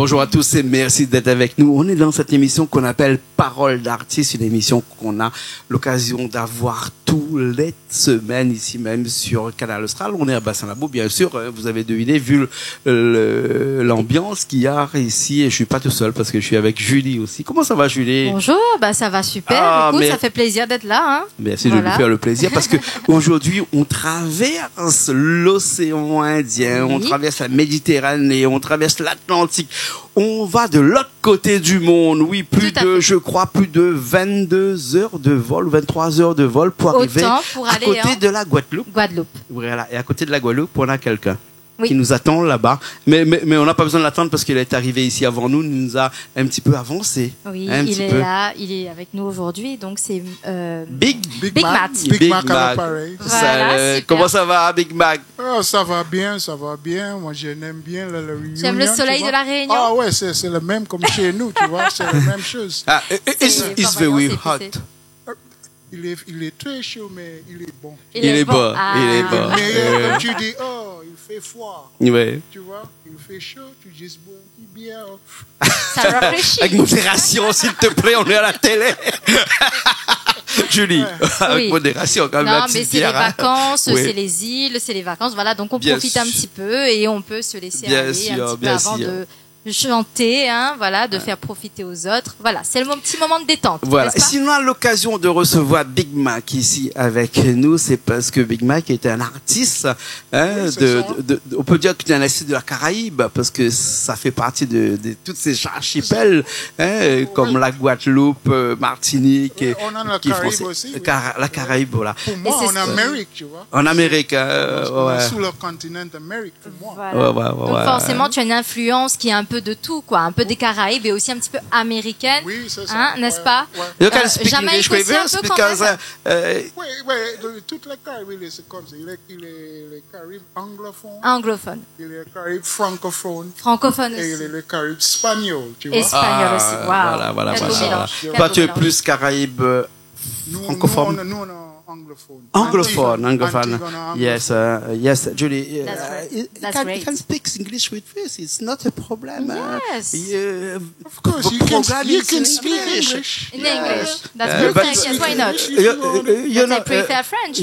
Bonjour à tous et merci d'être avec nous. On est dans cette émission qu'on appelle Parole d'artiste, une émission qu'on a l'occasion d'avoir tous les semaines ici même sur Canal Austral. On est à Bassin-Labo, bien sûr. Vous avez deviné, vu l'ambiance qu'il y a ici. Et je suis pas tout seul parce que je suis avec Julie aussi. Comment ça va, Julie? Bonjour, bah ça va super. Écoute, ça fait plaisir d'être là. Hein. Merci de nous faire le plaisir parce que aujourd'hui on traverse l'océan Indien, on traverse la Méditerranée, on traverse l'Atlantique. On va de l'autre côté du monde, oui, je crois, plus de 22 heures de vol, 23 heures de vol pour arriver à côté de la Guadeloupe. Voilà, et à côté de la Guadeloupe, on a quelqu'un qui nous attend là-bas. Mais on n'a pas besoin de l'attendre parce qu'il est arrivé ici avant nous, il nous a un petit peu avancé. Oui, il est là, il est avec nous aujourd'hui, donc c'est Big Mac. Big Mac à l'appareil. Voilà, comment ça va, Big Mac? Ça va bien, ça va bien. Moi, j'aime bien la Réunion. J'aime le soleil de la Réunion. Ah ouais, c'est le même comme chez nous, tu vois, c'est la même chose. It's very hot. Il est très chaud, mais il est bon. Il est bon. Mais quand tu dis, il fait froid. Ouais. Tu vois, il fait chaud, tu juste bois un petit bière. Ça rafraîchit. Avec modération, s'il te plaît, on est à la télé. Julie, avec modération quand même. Non, mais c'est les vacances, c'est les îles, c'est les vacances. Voilà, donc on profite un petit peu et on peut se laisser aller un petit peu avant de chanter, hein, voilà, de faire profiter aux autres. Voilà, c'est le petit moment de détente. Voilà. Si on a l'occasion de recevoir Big Mac ici avec nous, c'est parce que Big Mac est un artiste, hein, on peut dire qu'il est un artiste de la Caraïbe, parce que ça fait partie de toutes ces archipels, hein, comme la Guadeloupe, Martinique, on a la Caraïbe aussi. La Caraïbe, voilà. Pour moi, en Amérique, tu vois. En Amérique, sous le continent Amérique, pour moi. Voilà. Donc forcément, tu as une influence qui est un peu de tout, quoi, un peu des Caraïbes et aussi un petit peu américaine, oui, c'est ça, hein, n'est-ce pas? You can speak English with us because toutes les Caraïbes, c'est comme ça. Il est les Caraïbes anglophones. Il est les Caraïbes francophones aussi. Et il est les Caraïbes espagnols, tu vois. Espagnol aussi. Wow. Voilà. Toi, tu es plus Caraïbes francophone. Nous, anglophone. Anglophone. Yes, Julie. That's great. You can speak English with us. It's not a problem. Yes. Of course, you can speak English. In English. That's perfect. Yes, why not? I prefer French.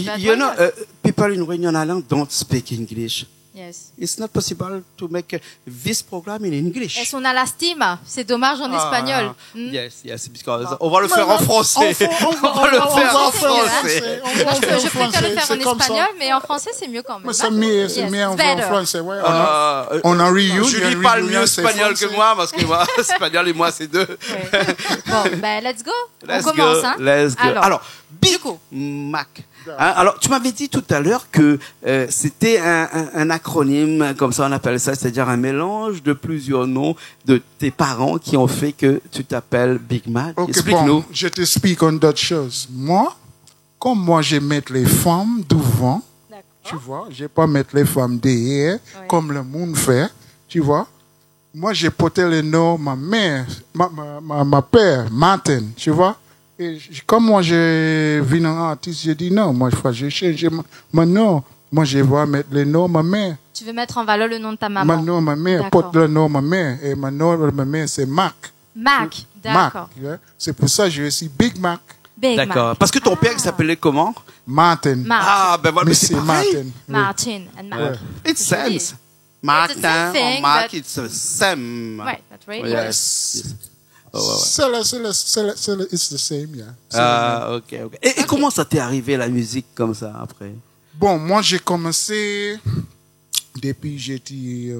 People in Réunion Island don't speak English. Yes. It's not possible to make this program in English. Est-ce qu'on a la stima? C'est dommage en espagnol. Yes, because on va le faire en français. On va le faire en français. Je préfère le faire en espagnol, mais en français, c'est mieux quand même. C'est mieux en français, ouais. On a reunion. Julie parle mieux espagnol que moi, parce que moi, espagnol et moi, c'est deux. Bon, ben, let's go. On commence, hein. Let's go. Alors, Big Mac. Hein, alors, tu m'avais dit tout à l'heure que c'était un acronyme, comme ça on appelle ça, c'est-à-dire un mélange de plusieurs noms de tes parents qui ont fait que tu t'appelles Big Mac. Explique-nous. Je t'explique en d'autres choses. Moi, comme moi, je mets les femmes devant, tu vois, je ne vais pas mettre les femmes derrière, comme le monde fait, tu vois. Moi, j'ai porté le nom, ma mère, ma père, Martin, tu vois. Et comme moi, je vis en artiste, j'ai dit non, moi, je change mon nom. Moi, je vais mettre le nom de ma mère. Tu veux mettre en valeur le nom de ta maman? Mon nom, ma mère, porte le nom de ma mère. Et mon nom de ma mère, c'est Mac. Mac, d'accord. C'est pour ça que je suis Big Mac. D'accord. Parce que ton père, il s'appelait comment? Martin. Ah, ben voilà, mais c'est pareil. Martin and Mac. It's sense. Martin or Mac, it's the same. Right, that's right. Yes. It's the same, yeah. Ok. Et comment ça t'est arrivé la musique comme ça après? Bon, moi j'ai commencé depuis j'étais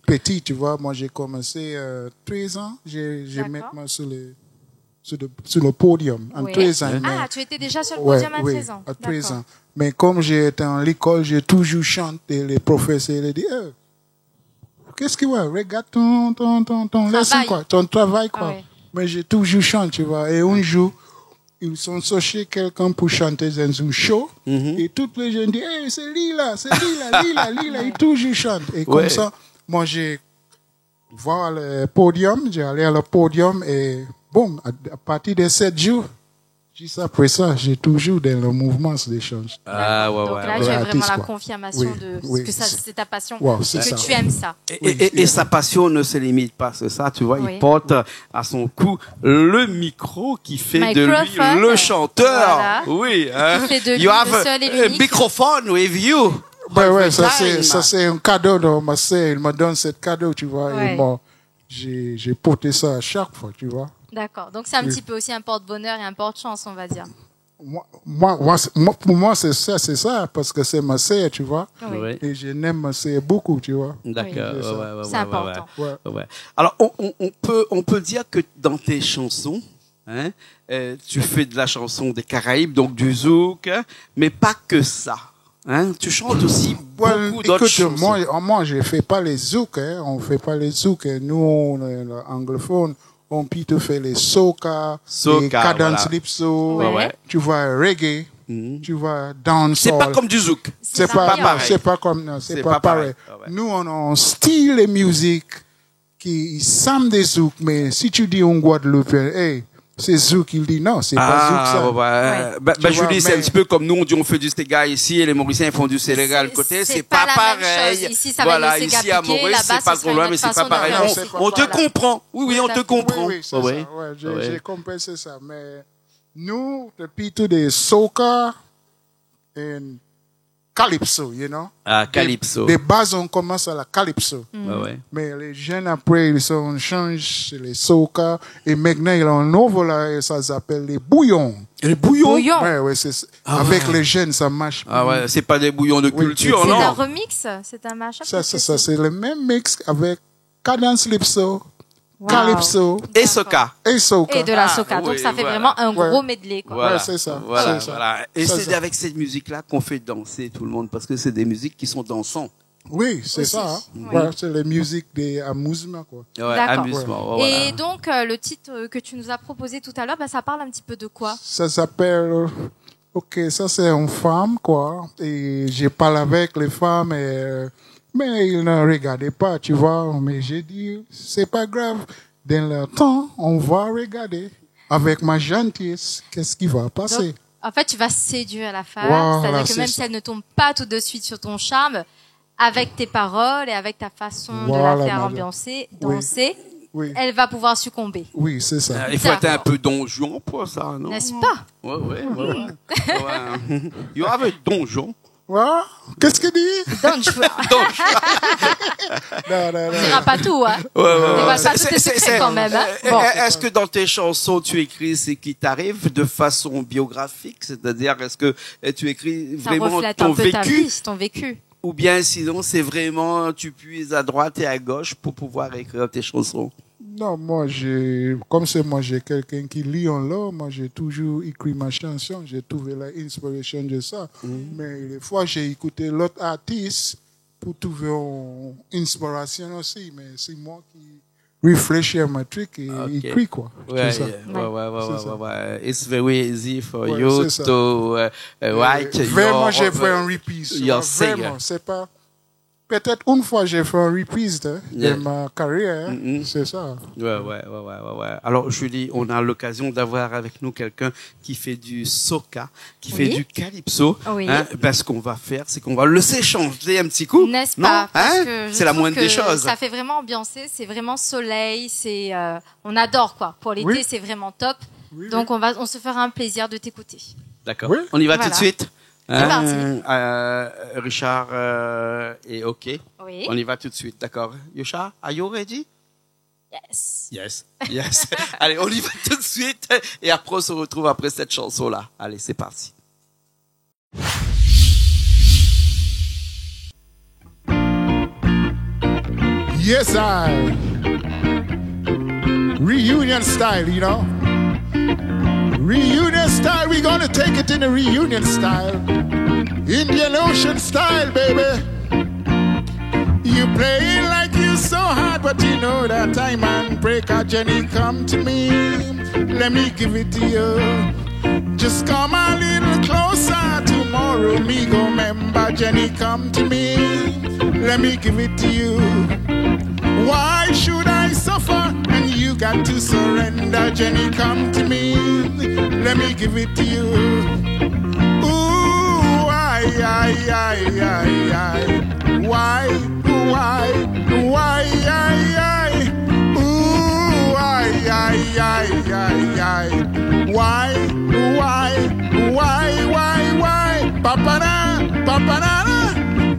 petit, tu vois. Moi j'ai commencé 13 ans. J'ai maintenant sur le podium en 13 ans. Ah, tu étais déjà sur le podium à 13 ans. À 13 ans. Mais comme j'étais en l'école, j'ai toujours chanté. Les professeurs ils disent qu'est-ce que regarde ton leçon, quoi, ton travail, quoi. Mais j'ai toujours chanté, tu vois. Et un jour, ils sont cherchés quelqu'un pour chanter dans un show. Et toutes les gens disent, hey, c'est Lila. Ils toujours chantent. Et comme ça, moi, j'ai voir le podium, j'ai allé à le podium et bon, à partir de 7 jours, Juste après ça, j'ai toujours dans le mouvement d'échange. Ah, ouais, donc là, j'ai vraiment la confirmation que ça, c'est ta passion, que tu aimes ça. Et sa passion ne se limite pas, c'est ça, tu vois. Il porte à son cou le micro qui fait de lui le chanteur. Voilà. Oui. Hein? Qui fait de lui le seul et l'unique. Microphone with you. Ouais, ça c'est un cadeau de ma sœur. Il me donne ce cadeau, tu vois. Et moi, j'ai porté ça à chaque fois, tu vois. D'accord. Donc, c'est un petit peu aussi un porte-bonheur et un porte-chance, on va dire. Pour moi, c'est ça, parce que c'est ma sœur, tu vois. Oui. Et je n'aime ma sœur beaucoup, tu vois. D'accord. C'est important. Ouais. Alors, on peut dire que dans tes chansons, hein, tu fais de la chanson des Caraïbes, donc du zouk, hein, mais pas que ça. Hein, tu chantes aussi beaucoup d'autres chansons. Moi, je fais pas les zouk, hein. On fait pas les zouk. Nous, les anglophones, on peut faire les soca, les cadence lipso, tu vois, reggae, tu vois, dancehall. C'est pas comme du zouk. C'est pas pareil. Nous, on a un style de musique qui semble des zouk, mais si tu dis en Guadeloupe, hey, c'est zouk, il dit non, c'est pas zouk ça. Julie, c'est un petit peu comme nous, on dit on fait du Sega ici et les Mauriciens font du Sénégal de côté, c'est pas pareil. Ici, ça va ici à Maurice, c'est pas trop loin, mais c'est pas pareil. On te comprend. Oui, on te comprend. Oui, c'est ça. J'ai compris, c'est ça. Mais nous, depuis tout des soca et calypso, you know. Calypso. Les bases, on commence à la calypso. Mais les jeunes après, on change les soca. Et maintenant, il y a un nouveau là, et ça s'appelle les bouillons. Les bouillons? Ouais, avec les jeunes, ça marche. C'est pas des bouillons de culture, non? C'est un remix? C'est un mashup? Ça, c'est le même mix avec cadence lipso. Calypso et soca et de la soca, donc ça fait vraiment un gros medley, quoi. Voilà, c'est ça. Et c'est avec cette musique là qu'on fait danser tout le monde, parce que c'est des musiques qui sont dansantes. Oui, c'est ça. Hein. C'est la musique d'amusement, quoi. Amusement. Et donc le titre que tu nous as proposé tout à l'heure, ça parle un petit peu de quoi? Ça s'appelle ça c'est une femme, quoi, et je parle avec les femmes mais ils ne regardaient pas, tu vois. Mais j'ai dit, c'est pas grave. Dans le temps, on va regarder. Avec ma gentillesse, qu'est-ce qui va passer? Donc, en fait, tu vas séduire la femme. C'est-à-dire que même si elle ne tombe pas tout de suite sur ton charme, avec tes paroles et avec ta façon de la faire ambiancer, danser, elle va pouvoir succomber. Oui, c'est ça. Il faut être un peu donjon pour ça, non? N'est-ce pas? Ouais. You have a donjon. Qu'est-ce qu'il dit? Donjon. Non. Tu diras pas tout, hein? C'est quand même, hein? Est-ce que dans tes chansons, tu écris ce qui t'arrive de façon biographique? C'est-à-dire, est-ce que tu écris vraiment ton vécu? Ton vécu. Ou bien sinon, c'est vraiment, tu puises à droite et à gauche pour pouvoir écrire tes chansons? Non, moi, j'ai quelqu'un qui lit en l'or, moi, j'ai toujours écrit ma chanson, j'ai trouvé l'inspiration de ça. Mais des fois, j'ai écouté l'autre artiste pour trouver une inspiration aussi, mais c'est moi qui réfléchis à ma truc et écrit, quoi. Ouais. It's very easy for you to write Vraiment, j'ai fait un repeat. Vraiment, c'est pas... Peut-être une fois j'ai fait un reprise de ma carrière, c'est ça. Ouais. Alors Julie, on a l'occasion d'avoir avec nous quelqu'un qui fait du soca, qui fait du calypso. Hein, ce qu'on va faire, c'est qu'on va le laisser chanter un petit coup. N'est-ce pas? C'est la moindre des choses. Ça fait vraiment ambiancer, c'est vraiment soleil, c'est on adore quoi. Pour l'été, c'est vraiment top. Donc on se fera un plaisir de t'écouter. D'accord. On y va tout de suite. C'est Richard est OK. Oui. On y va tout de suite, d'accord. Yosha, are you ready? Yes. Allez, on y va tout de suite. Et après, on se retrouve après cette chanson-là. Allez, c'est parti. Yes, I. Reunion style, you know. Reunion style, we're gonna take it in a reunion style. Indian Ocean style, baby. You play like you so hard, but you know that time and breaker Jenny come to me. Let me give it to you. Just come a little closer. Tomorrow me go remember Jenny come to me. Let me give it to you. Why should I suffer and you got to surrender. Jenny, come to me. Let me give it to you. Ooh, why? Ooh, why?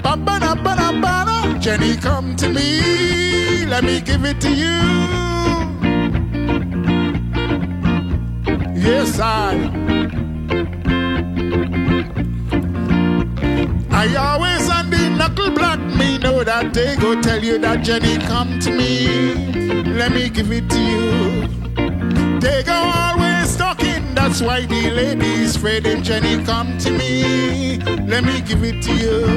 Papa, Jenny, come to me. Let me give it to you. Yes, I always on the knuckle block, me know that they go tell you that Jenny, come to me. Let me give it to you. They go always talking, that's why the ladies fading. Jenny, come to me. Let me give it to you.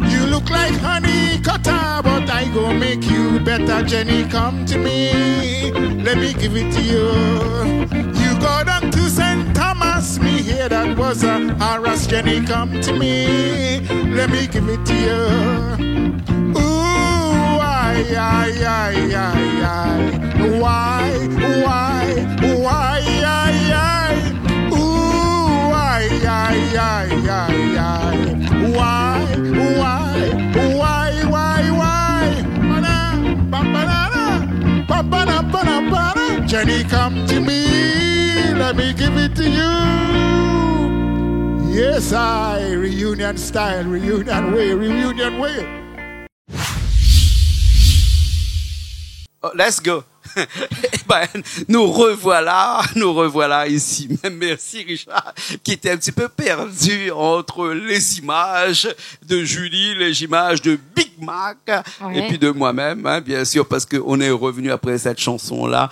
You look like honey cutter, but I go make you better. Jenny, come to me. Let me give it to you. You go down to St. Thomas, me hear that was a harass. Jenny, come to me. Let me give it to you. Ooh, why? Ooh, why? Jenny, come to me. Let me give it to you. Yes, reunion style, reunion way. Oh, let's go. Ben, nous revoilà ici. Merci Richard, qui était un petit peu perdu entre les images de Julie, les images de Big Mac, et puis de moi-même, hein, bien sûr, parce que on est revenu après cette chanson-là,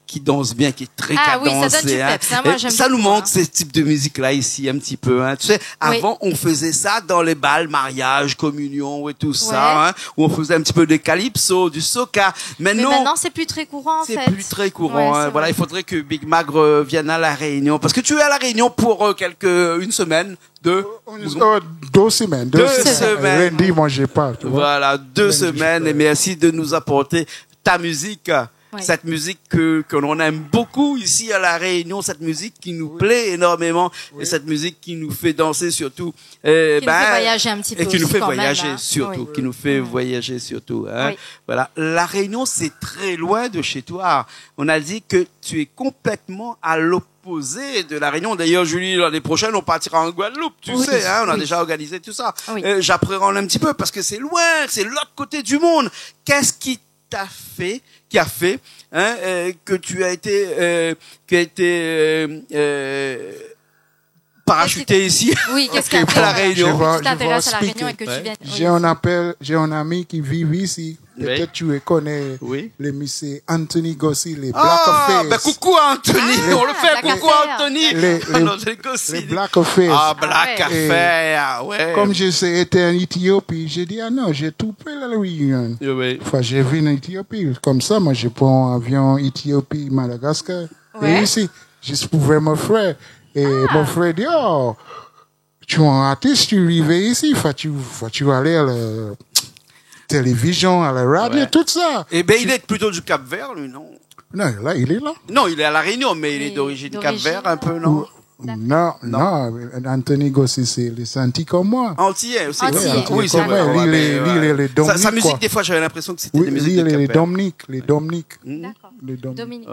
qui danse bien, qui est très cadencée. Oui, ça donne du peps, hein. Moi, j'aime ça nous manque, ce type de musique-là ici, un petit peu, hein. Tu sais, avant, on faisait ça dans les bals, mariage, communion et tout ça, hein, où on faisait un petit peu de calypso, du soca. Mais maintenant, c'est plus très courant, en fait. C'est plus très courant, hein. Voilà, il faudrait que Big Mac revienne à La Réunion. Parce que tu es à La Réunion pour une semaine, deux semaines. Lundi, moi, j'ai pas. Voilà, 2 semaines. Et merci de nous apporter ta musique. Cette musique que l'on aime beaucoup ici à La Réunion, cette musique qui nous plaît énormément, et cette musique qui nous fait danser surtout. Qui nous fait voyager un petit peu. Et qui nous fait voyager même, hein. surtout, qui nous fait voyager surtout. Hein. Voilà, La Réunion, c'est très loin de chez toi. On a dit que tu es complètement à l'opposé de La Réunion. D'ailleurs, Julie, l'année prochaine, on partira en Guadeloupe, tu sais, hein, on a déjà organisé tout ça. J'appréhende un petit peu parce que c'est loin, c'est l'autre côté du monde. Qu'est-ce qui a fait hein, que tu as été parachuté ici. Oui, qu'est-ce qu'il y a à La Réunion? Tu t'intéresses à La Réunion et que tu viens. J'ai un ami qui vit ici. Peut-être tu connais les Miss Anthony Gossi, les Blackface. Ben coucou Anthony, on le fait, coucou Anthony. Les Blackface. Ah, Blackface, ouais. Comme j'étais en Éthiopie, j'ai dit, non, j'ai tout fait la Réunion. Enfin, j'ai vu en Éthiopie. Comme ça, moi, je prends un avion Éthiopie, Madagascar. Et ici, juste pour voir mon frère. Et mon frère dit, tu es un artiste, tu arrives ici, faut-tu aller à la télévision, à la radio, tout ça. Eh ben, il est plutôt du Cap-Vert, lui, non? Non, là, il est là. Non, il est à La Réunion, mais il est d'origine Cap-Vert, un peu, non? Non, Anthony Gossi, c'est les Santis comme moi. Antillais aussi. Oui, c'est vrai. Lui, il est les Dominiques. Sa musique, des fois, j'avais l'impression que c'était des musiques de les Dominiques. D'accord. Dominique.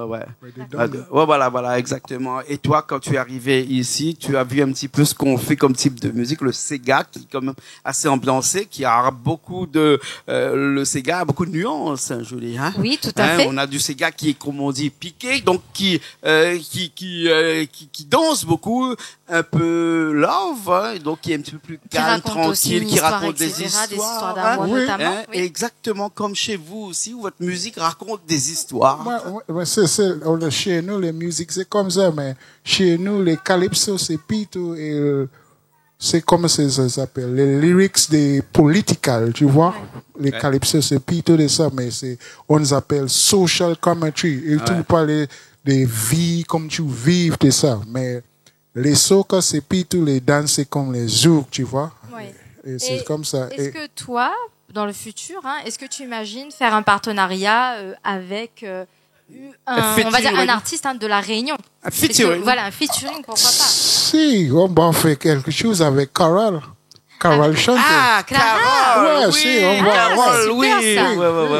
Voilà, exactement. Et toi, quand tu es arrivé ici, tu as vu un petit peu ce qu'on fait comme type de musique, le Sega, qui est quand même assez ambiancé, qui a beaucoup de, le Sega a beaucoup de nuances, hein, Julie, hein. Oui, tout à fait. On a du Sega qui est, comme on dit, piqué, donc qui danse beaucoup, un peu love, hein, donc qui est un petit peu plus calme, tranquille, qui raconte des histoires d'amour, notamment. Exactement comme chez vous aussi, où votre musique raconte des histoires. Chez nous, les musiques, c'est comme ça, mais chez nous, les calypso, c'est plutôt, c'est comme ça s'appelle, les lyrics des political, tu vois. Les calypso, c'est plutôt de ça, mais on les appelle social commentary. Ils tout parlent des vies, comme tu vives, de ça. Mais les soca, c'est plutôt les danses comme les zouk, tu vois. Et c'est comme ça. Est-ce que toi, dans le futur, est-ce que tu imagines faire un partenariat avec on va dire un artiste de la Réunion. Un featuring. Voilà, un featuring, pourquoi pas. Si, on va faire quelque chose avec Carole. Carole chante. Ah, Carole. Ouais, oui. si, on va. Carole, oui.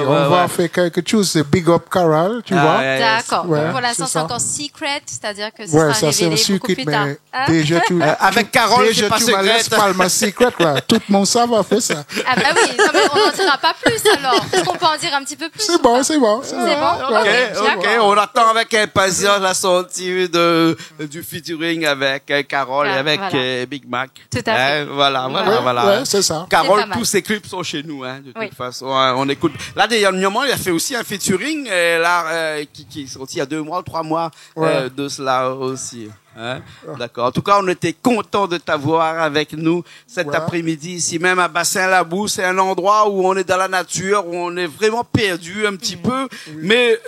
On va faire quelque chose, c'est Big Up Carole, tu vois. D'accord. Ouais, pour l'instant, c'est encore secret, c'est-à-dire que ça sera révélé beaucoup plus tard. Déjà, avec Carole, déjà, tu me laisses pas ma secret, là. Tout le monde va faire ça. Ah, bah oui, non, mais on n'en dira pas plus, alors. Est-ce qu'on peut en dire un petit peu plus? C'est bon. C'est bon? Ok. On attend avec impatience la sortie du featuring avec Carole et avec Big Mac. Tout à fait. Voilà. Ouais, c'est ça. Carole, tous ses clips sont chez nous, de toute façon. On écoute. Là, dernièrement, il a fait aussi un featuring, qui est sorti il y a 2 mois, 3 mois, de cela aussi. D'accord. En tout cas, on était content de t'avoir avec nous cet après-midi ici, même à Bassin-Labou. C'est un endroit où on est dans la nature, où on est vraiment perdu un petit peu, mais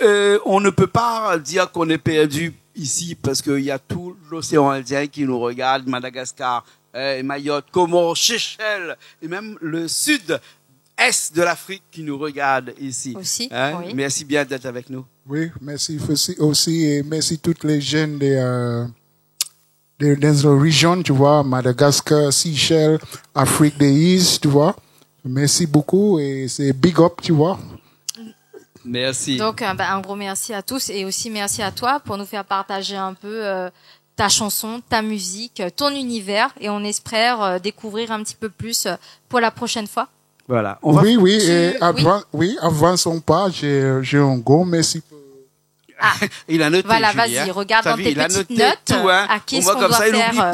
on ne peut pas dire qu'on est perdu ici parce qu'il y a tout l'océan Indien qui nous regarde, Madagascar, Mayotte, Comores, Seychelles et même le sud-est de l'Afrique qui nous regarde ici. Aussi, oui. Merci bien d'être avec nous. Oui, merci aussi et merci toutes les jeunes dans la région, tu vois, Madagascar, Seychelles, Afrique de l'Est, tu vois. Merci beaucoup et c'est big up, tu vois. Merci. Donc, un gros merci à tous et aussi merci à toi pour nous faire partager un peu ta chanson, ta musique, ton univers et on espère découvrir un petit peu plus pour la prochaine fois. Voilà. Avançons pas, j'ai un gros merci. Il a noté. Voilà, vas-y, regarde dans tes petites notes tout, à qui est-ce qu'on doit faire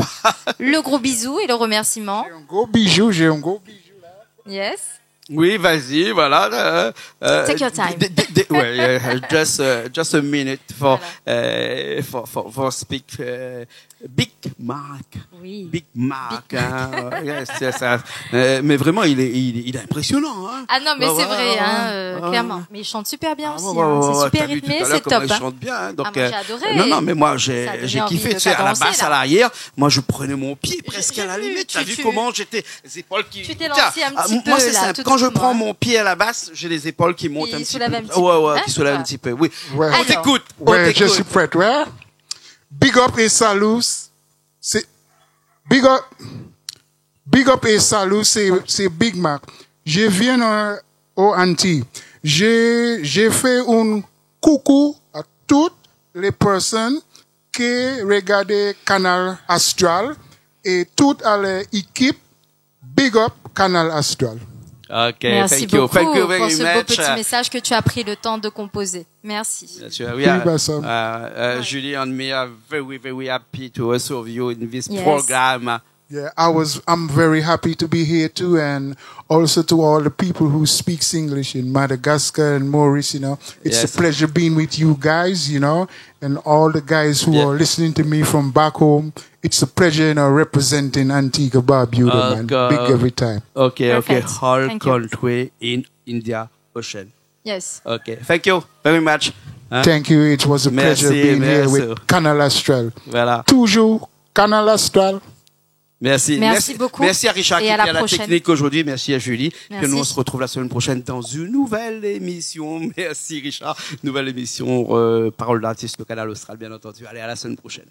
le gros bisou et le remerciement. J'ai un gros bijou là. Yes. Oui, vas-y, voilà. Take your time. Just a minute for speak. Big Mac. Oui. Big Mac. Yes, mais vraiment, il est impressionnant. Hein. Ah non, mais c'est vrai, clairement. Mais il chante super bien aussi. C'est super rythmé, c'est top. Il chante bien. Hein, donc, moi, j'ai adoré. Non, mais moi, j'ai kiffé. Tu sais, à la basse, à l'arrière, moi, je prenais mon pied presque à la limite. T'as vu comment j'étais, les épaules qui. Tu t'es lancé un petit peu. Moi, c'est simple. Quand je prends mon pied à la basse, j'ai les épaules qui montent un petit peu. Ouais, qui soulèvent un petit peu. Oui. On t'écoute. Ouais, je suis prête, ouais. Big up et salut. C'est big up et salut, c'est Big Mac. Je viens au Antilles. J'ai fait un coucou à toutes les personnes qui regardent Canal Astral et toute l'équipe Big up Canal Astral. Okay, merci beaucoup pour ce beau petit message que tu as pris le temps de composer. Merci. Julie and me are very, very happy to serve you in this program. Yeah, I'm very happy to be here too, and also to all the people who speak English in Madagascar and Maurice, it's a pleasure being with you guys, and all the guys who are listening to me from back home. It's a pleasure, representing Antigua Barbuda, man. Big every time. Okay. Whole country in India Ocean. Yes. Okay. Thank you very much. Thank you. It was a pleasure being here with Canal Astral. Voilà. Toujours Canal Astral. Merci beaucoup. Merci à Richard qui est à la technique aujourd'hui. Merci à Julie. Merci. Que nous on se retrouve la semaine prochaine dans une nouvelle émission. Merci Richard. Nouvelle émission Parole d'artiste, le canal Austral bien entendu. Allez, à la semaine prochaine.